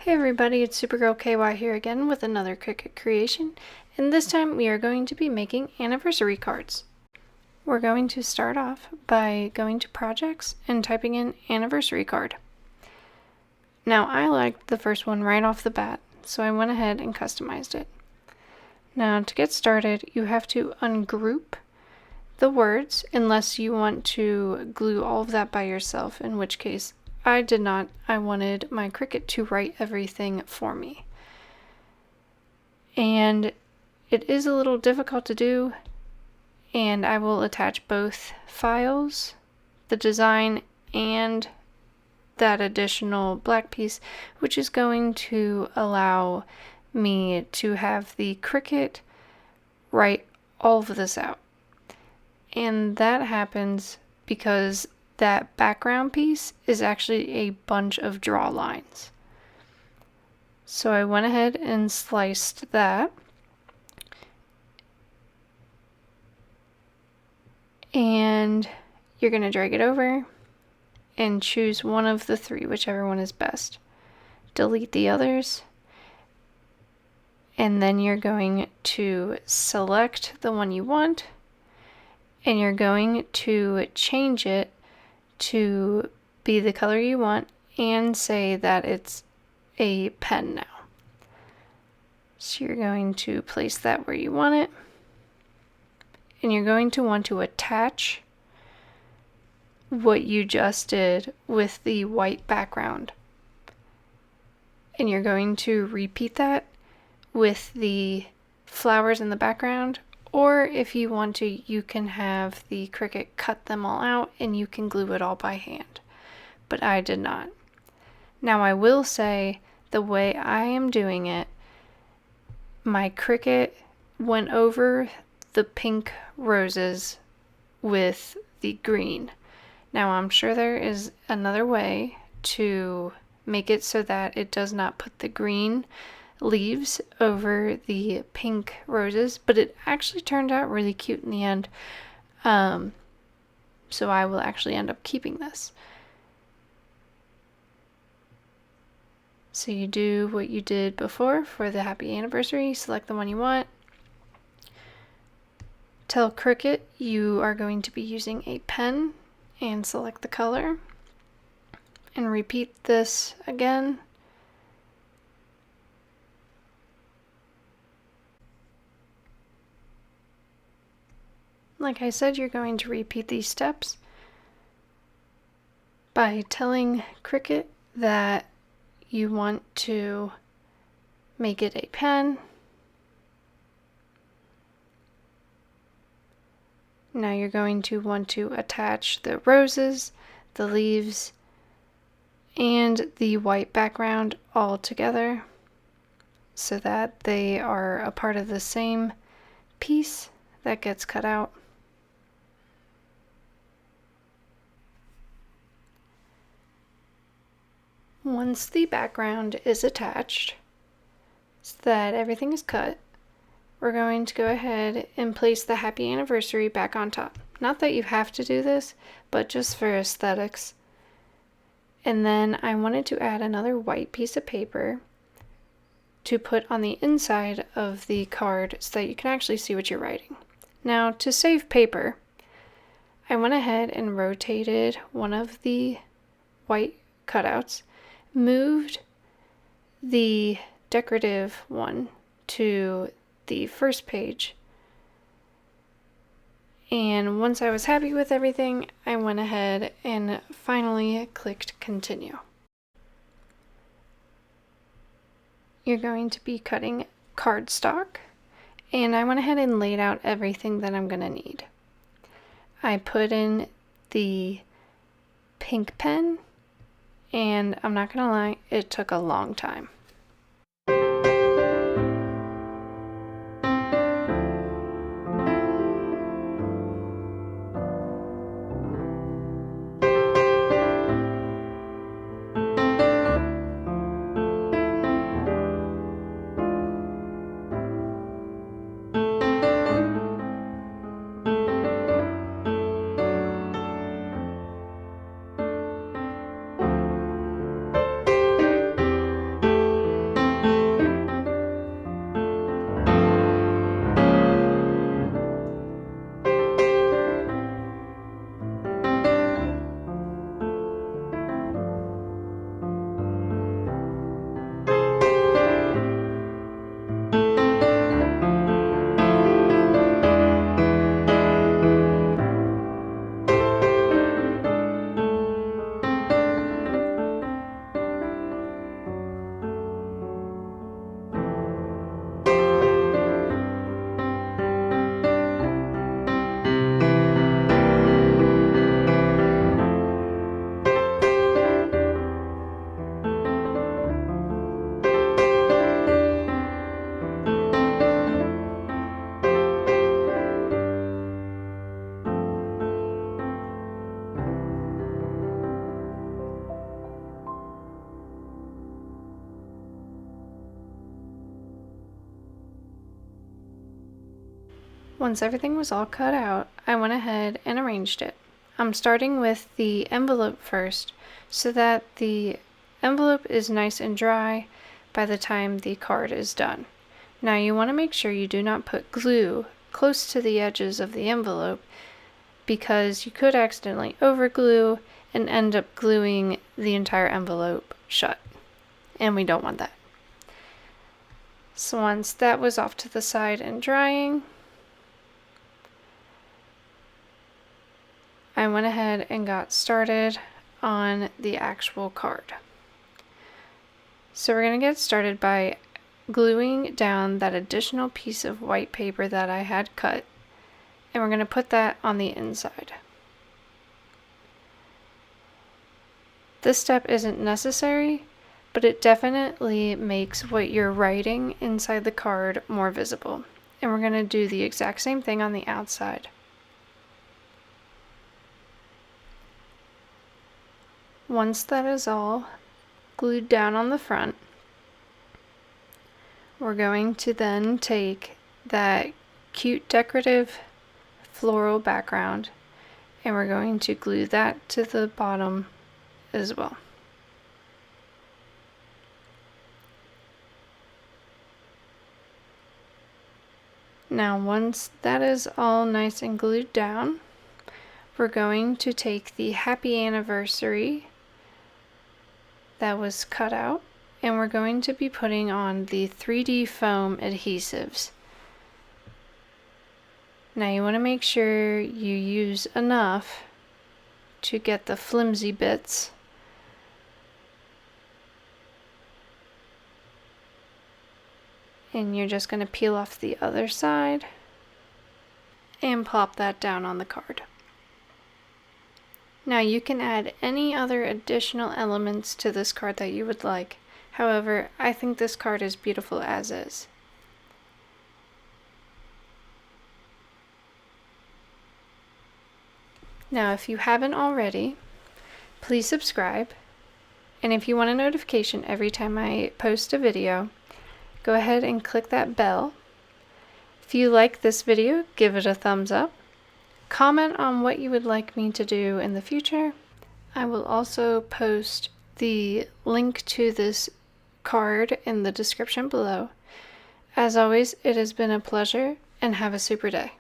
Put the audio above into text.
Hey everybody, it's Supergirl KY here again with another Cricut creation, and this time we are going to be making anniversary cards. We're going to start off by going to projects and typing in anniversary card. Now I liked the first one right off the bat, so I went ahead and customized it. Now to get started, you have to ungroup the words unless you want to glue all of that by yourself, in which case I did not. I wanted my Cricut to write everything for me. And it is a little difficult to do, and I will attach both files, the design and that additional black piece, which is going to allow me to have the Cricut write all of this out. And that happens because that background piece is actually a bunch of draw lines. So I went ahead and sliced that. And you're going to drag it over and choose one of the three, whichever one is best. Delete the others. And then you're going to select the one you want, and you're going to change it to be the color you want and say that it's a pen now. So you're going to place that where you want it, and you're going to want to attach what you just did with the white background. And you're going to repeat that with the flowers in the background, or if you want to, you can have the Cricut cut them all out and you can glue it all by hand. But I did not. Now I will say, the way I am doing it, my Cricut went over the pink roses with the green. Now I'm sure there is another way to make it so that it does not put the green leaves over the pink roses, but it actually turned out really cute in the end. So I will actually end up keeping this. So you do what you did before for the happy anniversary, select the one you want. Tell Cricut you are going to be using a pen and select the color. And repeat this again. Like I said, you're going to repeat these steps by telling Cricut that you want to make it a pen. Now you're going to want to attach the roses, the leaves, and the white background all together so that they are a part of the same piece that gets cut out. Once the background is attached, so that everything is cut, we're going to go ahead and place the happy anniversary back on top. Not that you have to do this, but just for aesthetics. And then I wanted to add another white piece of paper to put on the inside of the card so that you can actually see what you're writing. Now, to save paper, I went ahead and rotated one of the white cutouts, moved the decorative one to the first page, and once I was happy with everything, I went ahead and finally clicked continue. You're going to be cutting cardstock, and I went ahead and laid out everything that I'm going to need. I put in the pink pen, and I'm not gonna lie, it took a long time. Once everything was all cut out, I went ahead and arranged it. I'm starting with the envelope first so that the envelope is nice and dry by the time the card is done. Now you want to make sure you do not put glue close to the edges of the envelope because you could accidentally overglue and end up gluing the entire envelope shut, and we don't want that. So once that was off to the side and drying, I went ahead and got started on the actual card. So we're going to get started by gluing down that additional piece of white paper that I had cut, and we're going to put that on the inside. This step isn't necessary, but it definitely makes what you're writing inside the card more visible. And we're going to do the exact same thing on the outside. Once that is all glued down on the front, we're going to then take that cute decorative floral background and we're going to glue that to the bottom as well. Now once that is all nice and glued down, we're going to take the happy anniversary that was cut out and we're going to be putting on the 3D foam adhesives. Now you want to make sure you use enough to get the flimsy bits. And you're just going to peel off the other side and plop that down on the card. Now you can add any other additional elements to this card that you would like. However, I think this card is beautiful as is. Now if you haven't already, please subscribe. And if you want a notification every time I post a video, go ahead and click that bell. If you like this video, give it a thumbs up. Comment on what you would like me to do in the future. I will also post the link to this card in the description below. As always, it has been a pleasure and have a super day.